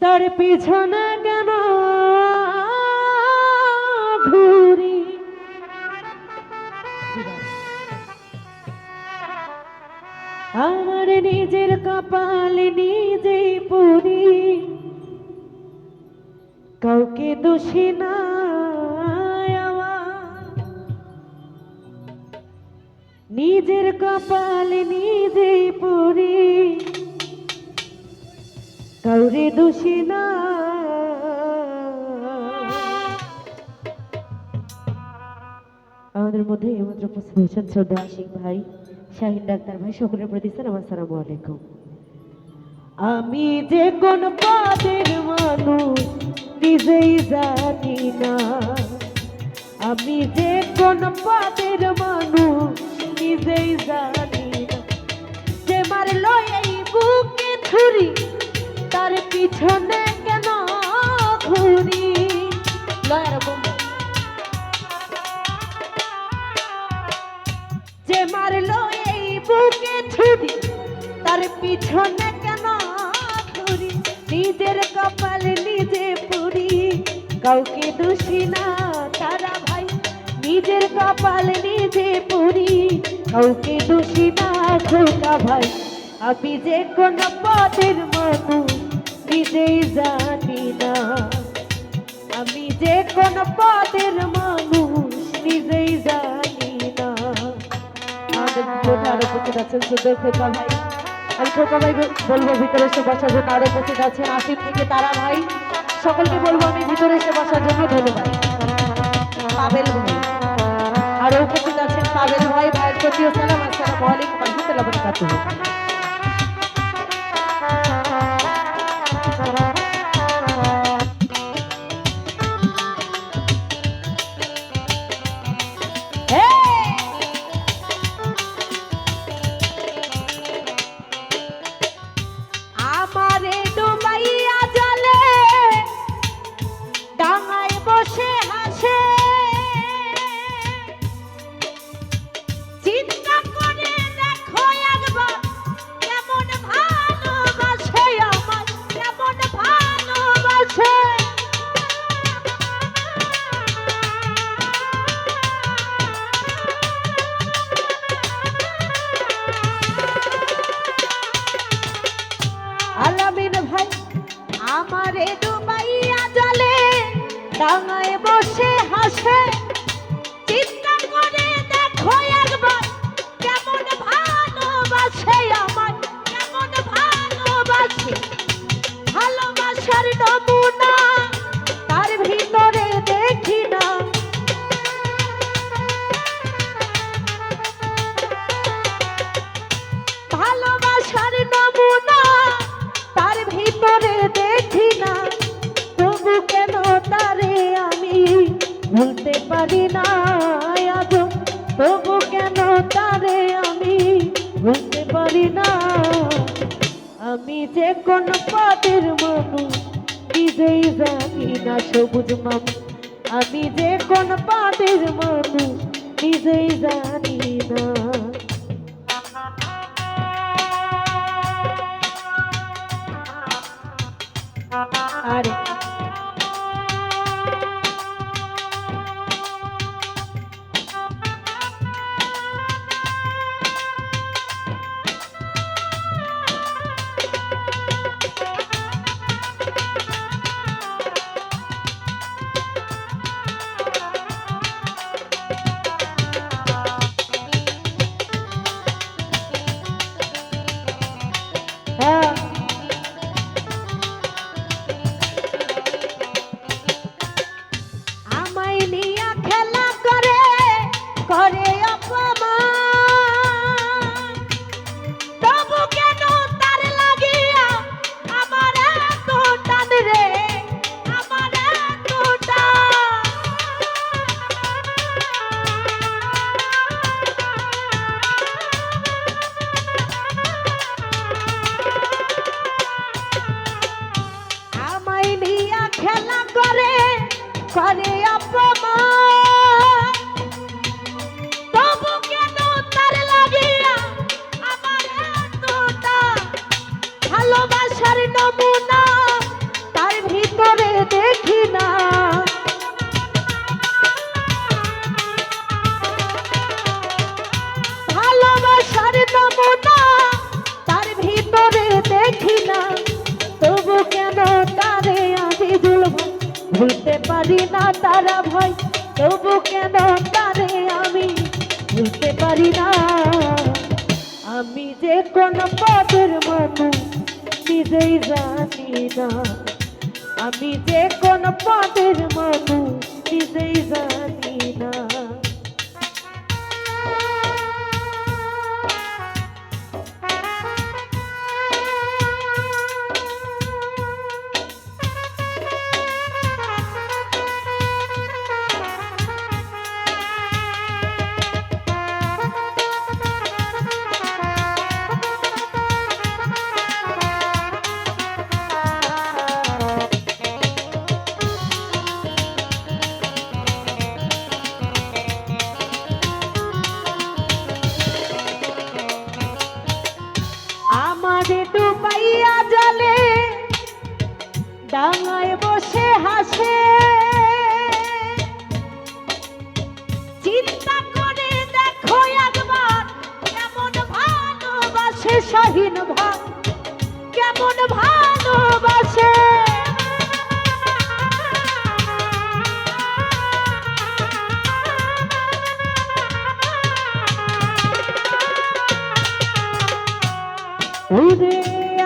তার পিছনে কেন ঘুরি, আমার নিজের কপালে নিজেই পুরি, কাউকে দোষী না নিজের কপালে নিজেই পুরি, কাউরে দোষী না। আমাদের মধ্যে এইমাত্র উপস্থিত হয়েছেন শ্রদ্ধা আশিক ভাই, শাহিন ডাক্তার ভাই, সকলের প্রতি সালাম, আসসালামু আলাইকুম। আমি যে কোন পদের মানুষ নিজেই জানি না, আমি যে কোন পদের মানুষ নিজেই জানি না, যে মারলো এই বুকে ছুরি তার পিছনে কেন ঘুরি। যে মারলো এই বুকে ছুরি তার পিছনে কেন ঘুরি, নিজের কপালে নিজে পুরি, কাউকে দোষী না তারা ভাই, নিজের কপালে নিজে পুরি, কাউকে দোষী না খোকা ভাই। আমি যে কোন পদের মানুষ নিজেই জানি না, আমি যে কোন পদের মানুষ নিজেই জানি না। আমাদের ভিতরে আরো উপস্থিত আছেন সুন্দর খোকা ভাই, আমি খোকা ভাই বলবো ভিতরে এসে বসার জন্য। আরো উপস্থিত আছেন আসিফ থেকে তারা ভাই, সকলকে বলবো আমি ভিতরে এসে বসার জন্য ধন্যবাদ। পাবেল ভাই আরো উপস্থিত আছেন, পাবেল ভাই, ভাইয়ের প্রতিও সালাম, আসসালামু আলাইকুম ওয়া রাহমাতুল্লাহি ওয়া বারাকাতুহু। আমারে ডুবাইয়া জলে ডাঙায় বসে হাসে, চিন্তা করে দেখো একবার কেমন ভালোবাসে আমায়, কেমন ভালোবাসে। ভালোবাসার নমুনা তার ভিতরে দেখি না, ভালোবাসার নমুনা তার ভিতরে দেখি না, তবু কেন তারে আমি ভুলতে পারি না আজ, তবু কেন তারে আমি ভুলতে পারি না। আমি যে কোন পদের মানুষ নিজেই জানি না সবুজ মামু, আমি যে কোন পদের মানুষ নিজেই জানি না। আরে করে অপমান, তবু কেন তার লাগিয়া আমার এতটা ভালোবাসার নমুনা ভুলতে পারি না তারা ভাই, তবু কেন তারে আমি ভুলতে পারি না। আমি যে কোন পদের মানুষ নিজেই জানি না, আমি যে কোন পদের মানুষ নিজেই জানি না। আমারে ডুবাইয়া জলে ডাঙায় বসে হাসে, চিন্তা করে দেখো একবার কেমন ভালোবাসে শাহীন ভাই, কেমন ভালোবাসে। ওরে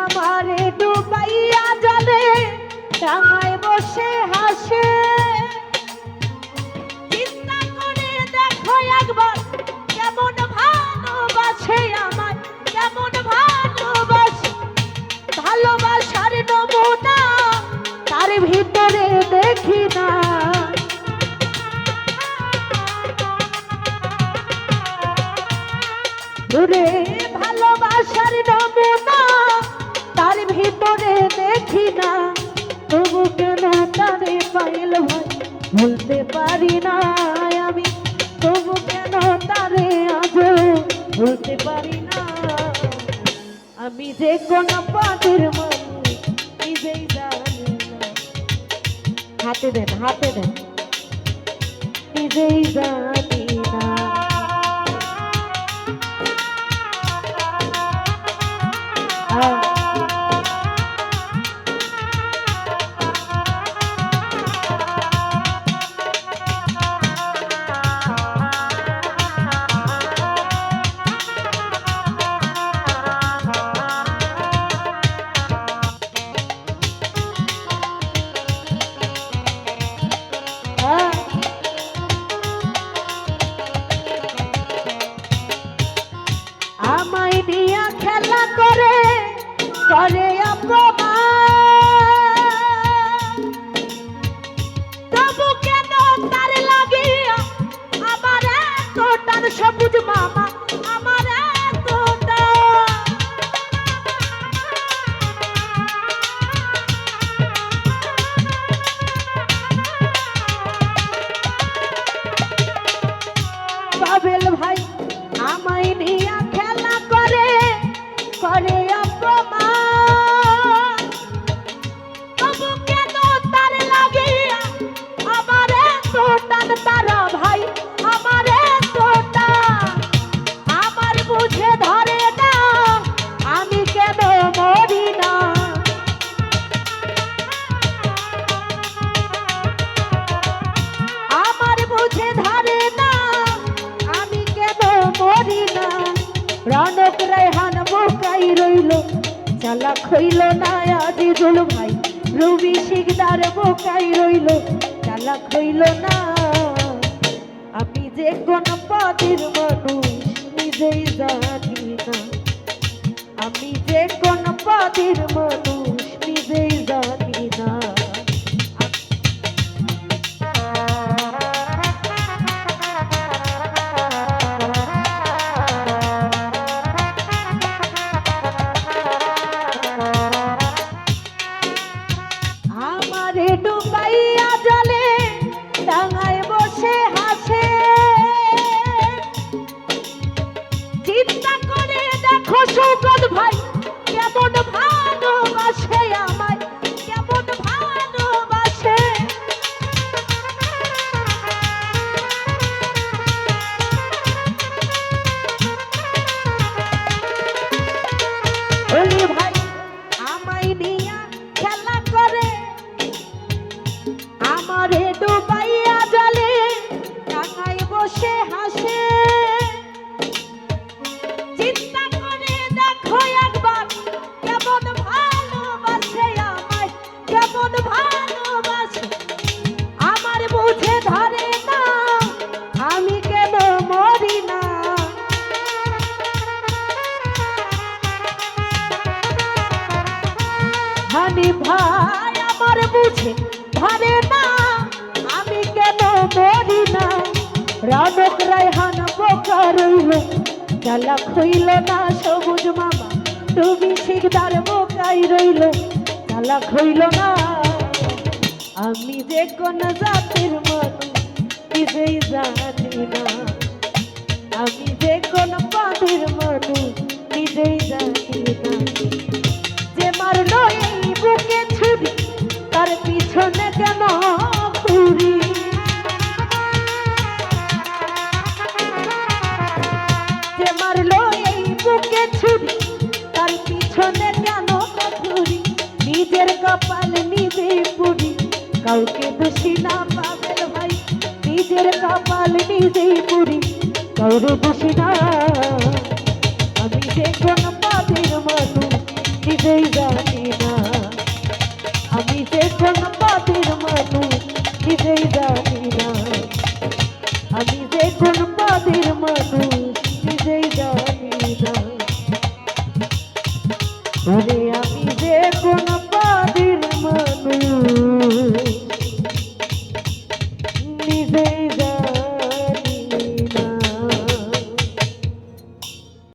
আমারে ডুবাইয়া জলে ডাঙায় বসে হাসে, চিন্তা করে দেখো একবার কেমন ভালোবাসে আমার, কেমন ভালোবাসে। ভালোবাসার নমুনা তার ভিতরে দেখি না, ওরে ভালোবাসার নমুনা তার ভিতরে দেখি না, তবু কেন তারে পাইল ভাই ভুলতে পারি না আমি, তবু কেন তারে আজও ভুলতে পারি না। আমি যে কোন পদের মানুষ নিজেই জানি না, হাতে দেন হাতে দেন, নিজেই জানি না। আমায় দিয়া খেলা করে করে অপমান, তবু কেন তার লাগিয়া আমার এতটার সবুজ মামা, আমার এতটা। পাবেল ভাই আমায় নিয়া খেলা করে করে অপমান, তবু কেন তার লাগিয়া আমার এতটান তারা ভাই, আমার এতটা। আমার বুঝে ধরে না আমি কেন মরি না, আমার বুঝে ধরে না আমি কেন মরি না। রনক রেহান বোকাই রইল, চালাক হইল না আজিজুল ভাই, রবি শিকদার বোকাই রইল, চালাক হইল না। আমি যে কোন পদের মানুষ নিজেই জানি না, আমি যে কোন পদের মানুষ নিজেই জানি না। আমারে ডুবাইয়া জলে ডাঙায় বসে হাসে, চিন্তা করে দেখো সৌগত ভাই কেমন ভালোবাসে আমায়, কেমন ভালোবাসে। ওলি ভাই আমায় নিয়া খেলা করে, আপনি ভাই আমার বুঝে ধরে না আমি কেন মরি না রনক রায়হান বোকা রইল চালাক হইল না সবুজ মামা তুমি শিকদার বোকাই রইল চালাক হইল না আমি যে কোন জাতির মানুষ নিজেই জানি না আমি যে কোন পাদের মানুষ নিজেই জানি না যে মারলো এই বুকে ছুরি তার পিছনে কেন ঘুরি যে মারলো এই বুকে ছুরি তার পিছনে কেন ঘুরি নিজের কপাল নিজেই পুরি কাউকে দোষী না পাবেন ভাই নিজের কপাল নিজেই পুরি কাউরে দোষী না আমি যে কোন পাদের মানুষ নিজেই জানি না আমি যে কোন পাদের মানুষ নিজেই জানি না আমি যে কোন পাদের মানুষ নিজেই জানি না